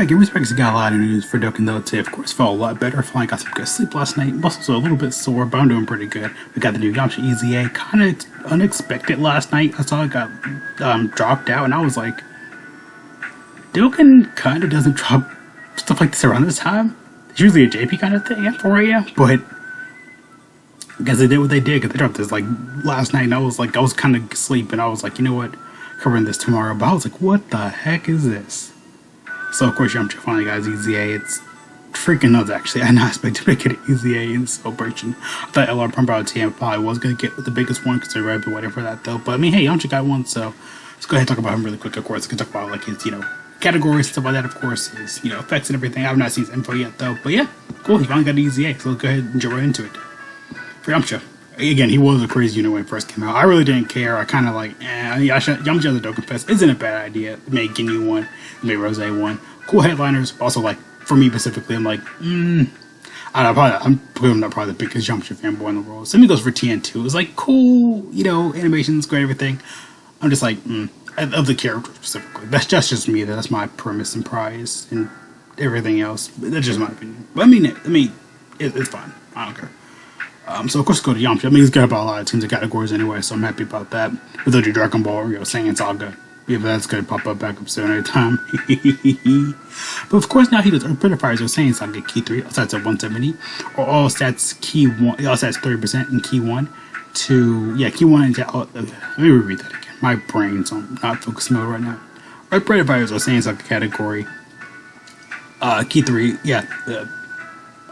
Alright, give respects, got a lot of news for Dokkan though today. Of course, felt a lot better. Finally got some good sleep last night. Muscles are a little bit sore, but I'm doing pretty good. We got the new YAMCHA EZA, kind of unexpected last night. I saw it got dropped out, and I was like, Dokkan kind of doesn't drop stuff like this around this time. It's usually a JP kind of thing at 4 a.m., but I guess they did what they did, because they dropped this like last night, and I was kind of asleep, and I was like, you know what, covering this tomorrow. But I was like, what the heck is this? So of course YAMCHA finally got his EZA. It's freaking nuts actually. I did not expect to get an EZA in celebration. I thought LR Pump Out TM probably was going to get the biggest one, because they've been waiting for that though. But I mean, hey, YAMCHA got one, so let's go ahead and talk about him really quick. Of course, we can talk about like his, categories, stuff like that, of course, his, effects and everything. I have not seen his info yet though. But yeah, cool, he finally got an EZA, so let's go ahead and jump right into it. For YAMCHA, again, he was a crazy unit when it first came out. I really didn't care. I kind of like, YAMCHA as a Dokkan Fest isn't a bad idea. They made Ginyu one, they made Rose one. Cool headliners. Also, like, for me specifically, I'm like, I don't know, I'm probably not the biggest YAMCHA fanboy in the world. Same goes for TN2. It was like cool, animations, great, everything. I'm just like, of the character specifically. That's just me. That's my premise and prize and everything else. That's just my opinion. But I mean, it's fine. I don't care. So of course go to YAMCHA. I mean, he's got about a lot of teams and categories anyway, so I'm happy about that. Without your Dragon Ball, Saiyan Saga. Yeah, but that's gonna pop up back up soon anytime. But of course now he does Predators or Saiyan Saga Key 3, all stats at 170, or all stats Key 1, all stats 30% in Key 1 to, Key 1 and let me reread that again. My brain's on not focus mode right now. Right, Predators or Saiyan Saga category, Key 3,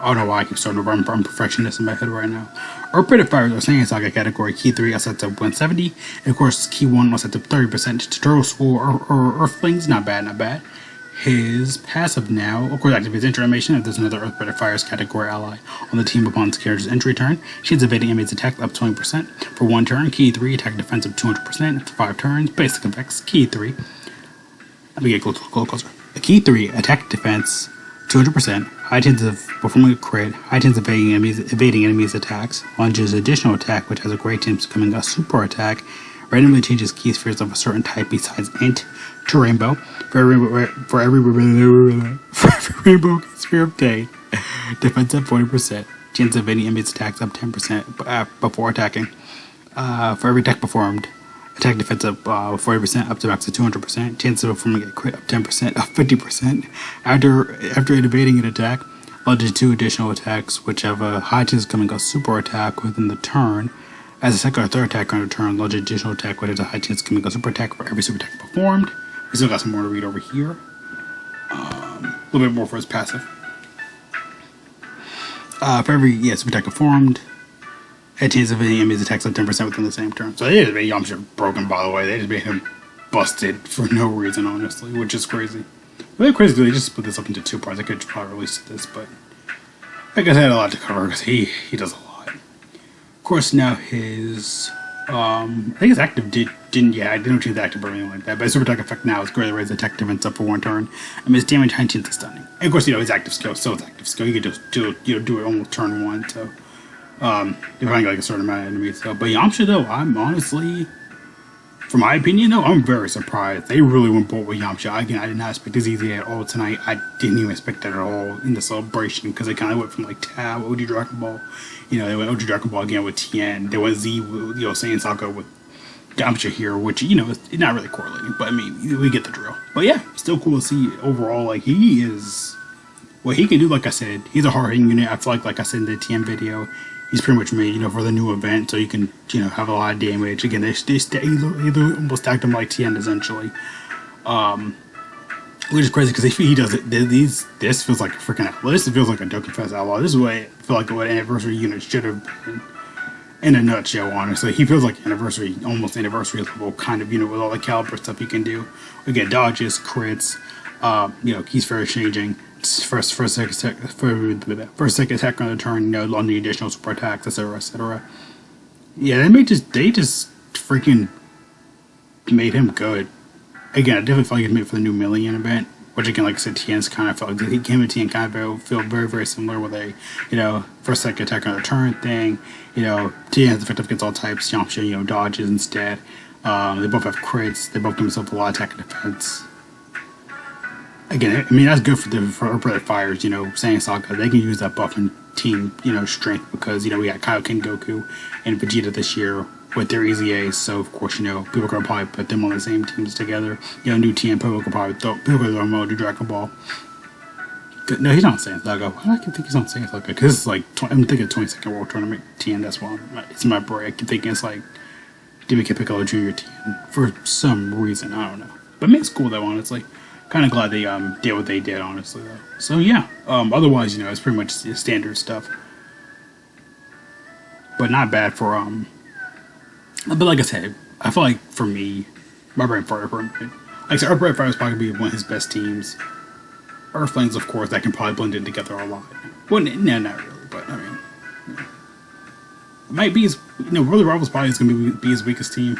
I don't know why I keep starting to run from perfectionist in my head right now. Or Predators or Saiyan Saga category, Key 3, all sets up 170. And of course, Key 1 all sets up 30% to Turtle School or Earthlings. Not bad, not bad. His passive now, of course, activates entry animation if there's another Earth Predators category ally on the team upon its character's entry turn. She's evading enemy's attack up 20% for 1 turn. Key 3, attack defense up 200% for 5 turns. Basic effects, Key 3. Let me get closer. Key 3, attack defense 200%, high chance of performing a crit, high chance of evading enemies' attacks, launches additional attack, which has a great chance of becoming a super attack, randomly changes key spheres of a certain type besides INT to rainbow. For every rainbow key sphere obtained, defense up 40%, chance of evading enemies' attacks up 10% before attacking. For every attack performed, attack defense up 40% up to max of 200%. Chance of performing a crit up 10%, up 50%. After evading an attack, launches 2 additional attacks, which have a high chance of becoming a super attack within the turn. As a second or third attack on a turn, launch an additional attack, which has a high chance of becoming a super attack for every super attack performed. We still got some more to read over here. A little bit more for his passive. For every super attack performed, a chance of any enemy's attacks up 10% within the same turn. So they just made YAMCHA broken, by the way. They just made him busted for no reason, honestly, which is crazy. Really crazy, they just split this up into 2 parts. I could probably release this, but I guess I had a lot to cover because he does a lot. Of course, now his I think his active didn't change the active or anything like that, but his super attack effect now is greatly raise attack defense up for 1 turn. I mean, his damage high chance of stunning. And of course, his active skill, so it's active skill. You could just do it almost turn 1, so depending like a certain amount of enemies. So, but YAMCHA though, I'm honestly, from my opinion though, I'm very surprised. They really went bold with YAMCHA. Again, I did not expect this easy at all tonight. I didn't even expect that at all in the celebration, because they kind of went from like Tab, OG Dragon Ball, they went OG Dragon Ball again with TN. They went Z, Saiyan Saga with YAMCHA here, which it's not really correlating, but I mean, we get the drill. But yeah, still cool to see overall. Like, he is what he can do. Like I said, he's a hard hitting unit. I feel like I said in the TN video, he's pretty much made, for the new event, so you can, have a lot of damage. Again, they almost stacked him like TN essentially, which is crazy because he does it. This feels like a freaking outlaw. This feels like a Dokkan Fest outlaw. This is what I feel like what anniversary unit should have been in a nutshell. Honestly, he feels like almost anniversary level kind of unit with all the caliber stuff he can do. Again, dodges, crits, keys for changing. First second attack on the turn, launching additional super attacks, etc., etc. Yeah, they just freaking made him good. Again, I definitely feel like he's made for the new Million event, which again, like I said, TN's kind of felt like he came with TN kind of feel very, very similar with a, first second attack on the turn thing. TN's effective against all types. YAMCHA, dodges instead. They both have crits. They both give themselves a lot of attack and defense. again, I mean, that's good for Earthblade Fighters, you know, Saiyan Saga. They can use that buff in team, you know, strength because, you know, we got Kaioken Goku and Vegeta this year with their EZA. So, of course, you know, people can probably put them on the same teams together. You know, new TM people could probably throw them out to Dragon Ball. No, he's not Saiyan Saga. Why do I keep thinking he's not Saiyan Saga? Because it's like, I'm thinking 22nd World Tournament TN. That's why it's in my brain. I keep thinking it's like DBK Piccolo Jr. TN for some reason. I don't know. But I mean, it's cool though, honestly. Kind of glad they did what they did, honestly, though. So yeah. Otherwise, you know, it's pretty much standard stuff. But not bad for But like I said, I feel like for me, my brain farted for a minute. Like I said, Earthblade Fighters probably be one of his best teams. Earthlings, of course, that can probably blend in together a lot. Well, no, not really, but I mean, you know. It might be his, you know, World Rivals probably is going to be his weakest team.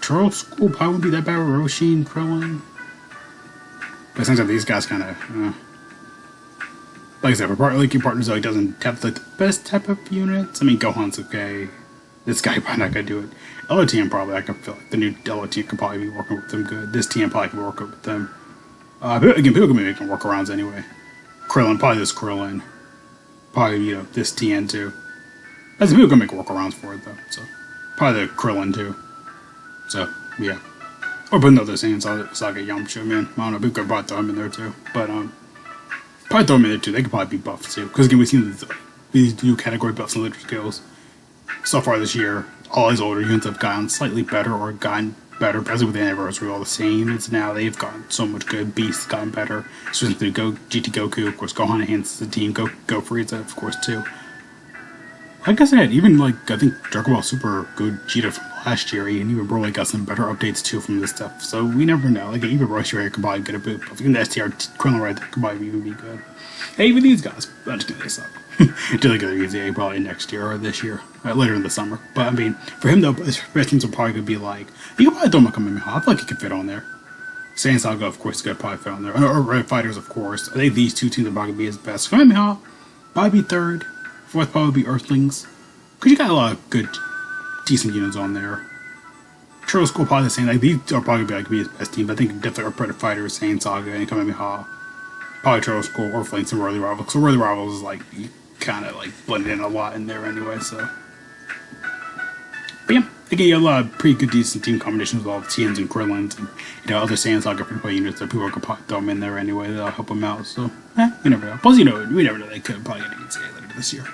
Charles School probably won't be that bad with Roshi and Krillin. But it seems like these guys kind of, like I said, for Linking Partners, though, he doesn't have like the best type of units. I mean, Gohan's okay. This guy probably not going to do it. LOTM probably, I can feel like the new LOTM could probably be working with them good. This TM probably can work with them. Again, people can be making workarounds anyway. Krillin, probably this Krillin. Probably, you know, this TN too. That's people can make workarounds for it though. So probably the Krillin too. So yeah. Or put another Saiyan Saga Yamcha, man. I don't know, people could probably throw him in there too. But probably throw him in there too. They could probably be buffed too. Because again, we've seen these new category buffs and leader skills so far this year. All his older units have gotten slightly better or gotten better, especially with the anniversary. All the same units now, they've gotten so much good. Beast's gotten better, especially through GT Goku. Of course, Gohan enhances the team. Go Frieza, of course, too. Like I said, even like I think Dragon Ball Super good Vegeta from last year, and even Broly got some better updates too from this stuff. So we never know. Like even Roshi could probably get a boot. Even the STR Krillin right there could probably even be good. Hey, even these guys, I'm just kidding, they suck. Until they get their EZA probably next year or this year, later in the summer. But I mean, for him though, his best teams are probably gonna be like, you can probably throw him a Kamehameha. I feel like he could fit on there. Saiyan Saga, of course, could probably fit on there. Or Red Fighters, of course. I think these two teams are probably gonna be his best. Kamehameha probably be third. Fourth probably be Earthlings. Cause you got a lot of good, decent units on there. Churro School probably the same. Like these are probably gonna be his best team. But I think definitely our Predator Fighters, Saiyan Saga, and Kamehameha. Probably Churro School, Earthlings, and Worthy Rivals. So Worthy Rivals is like kind of like blended in a lot in there anyway, so. But yeah, again, you have a lot of pretty good, decent team combinations with all the TNs and Krillins and, you know, other Saiyans like free play units that people could probably throw them in there anyway. That'll help them out, so, you never know. Plus, you know, we never know, they could probably get an EZA later this year.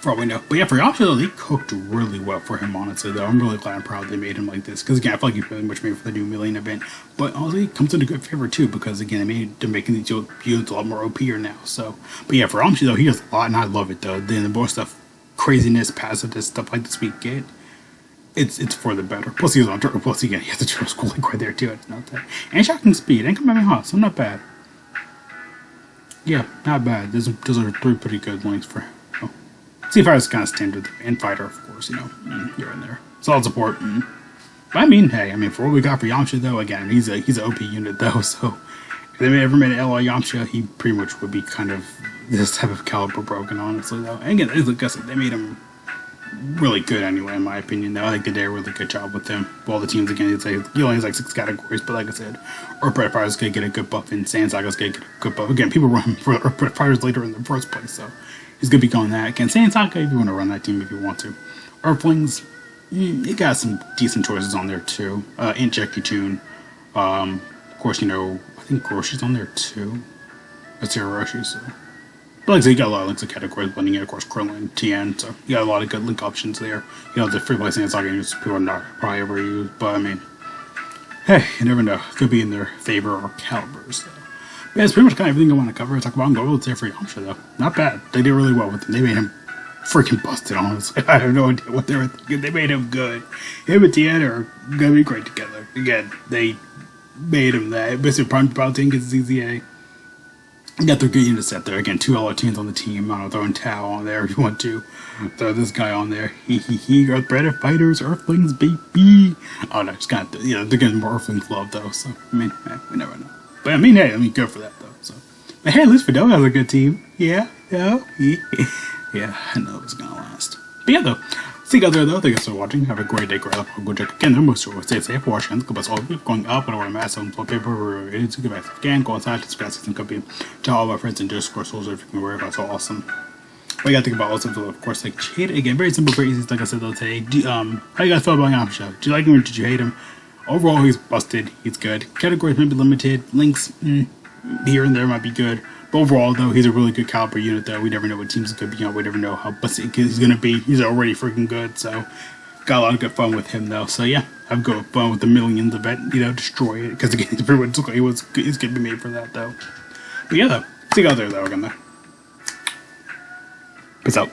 For all we know. But yeah, for Yamcha, though, they cooked really well for him, honestly, though. I'm really glad and proud they made him like this. Because, again, I feel like he's really much made for the new Million event. But honestly, it comes into good favor, too, because, again, they're making these units a lot more OP'er now, so. But yeah, for Yamcha, though, he does a lot, and I love it, though. Then the more stuff, craziness, passiveness, stuff like this we get, it's for the better. Plus, he's on turtle. Plus, again, he has the turtle school link right there, too. It's not that. And shocking speed, and Kamehameha, so not bad. Yeah, not bad. Those are three pretty good links for him. Sea Fighter is kind of standard, and Fighter, of course, you know, you're in there. Solid support. But I mean, hey, for what we got for Yamcha, though, again, he's an OP unit, though, so if they ever made an LI Yamcha, he pretty much would be kind of this type of caliber broken, honestly, though. And again, like I said, they made him really good anyway, in my opinion, though. I think they did a really good job with him. All the teams, again, he only has like 6 categories, but like I said, Earthblade Fighters going to get a good buff, and Saiyan Saga's going to get a good buff. Again, people run for Earthblade Fighters later in the first place, so he's going to be going that. Again, Saiyan Saga, if you want to run that team if you want to. Earthlings, you got some decent choices on there, too. INT Jackie Chun. Of course, you know, I think Roshi's on there, too. That's your Roshi, so. But like I said, you got a lot of links of categories blending in, of course, Krillin, TN, so you got a lot of good link options there. You know, the free play Saiyan Saga units people are not probably ever use, but I mean, hey, you never know. Could be in their favor or calibers, though. But yeah, that's pretty much kind of everything I want to cover. Talk about GOBBLER there for Yamcha, though. Not bad. They did really well with him. They made him freaking busted, honestly. I have no idea what they were thinking. They made him good. Him and TN are going to be great together. Again, they made him that. Mr. Prime probably didn't get his EZA. Got their good unit set there. Again, 2 LR-teams on the team. I don't know, throwing Tao on there if you want to. Throw this guy on there. Predator Fighters, Earthlings, baby. Oh no, it's kind of, you know, they're getting more Earthlings love, though. So, I mean, we never know. But I mean, hey, good for that, though. So, but hey, at least Fidel has a good team. Yeah, yeah, I know it's gonna last. But yeah, though, See you guys there though. Thank you so much for watching. Have a great day. Great luck. Go check again. Remember, stay safe. Wash hands. Go all going up and over mask on paper. It's good. Again, go outside. Discuss some copy. Tell all my friends and just score souls if you can worry about. So awesome. What you gotta think about also, of course, like hate it again. Very simple, very easy. Like I said though today. How you guys feel about YAMCHA? Did you like him or did you hate him? Overall, he's busted. He's good. Categories may be limited. Links here and there might be good. But overall, though, he's a really good caliber unit. Though we never know what teams could be on. We never know how busted he's gonna be. He's already freaking good. So got a lot of good fun with him though. So yeah, I've got fun with the millions of it. You know, destroy it because again, pretty much looks like he's gonna be made for that though. But yeah, though, see you guys there though. We're gonna. Peace out.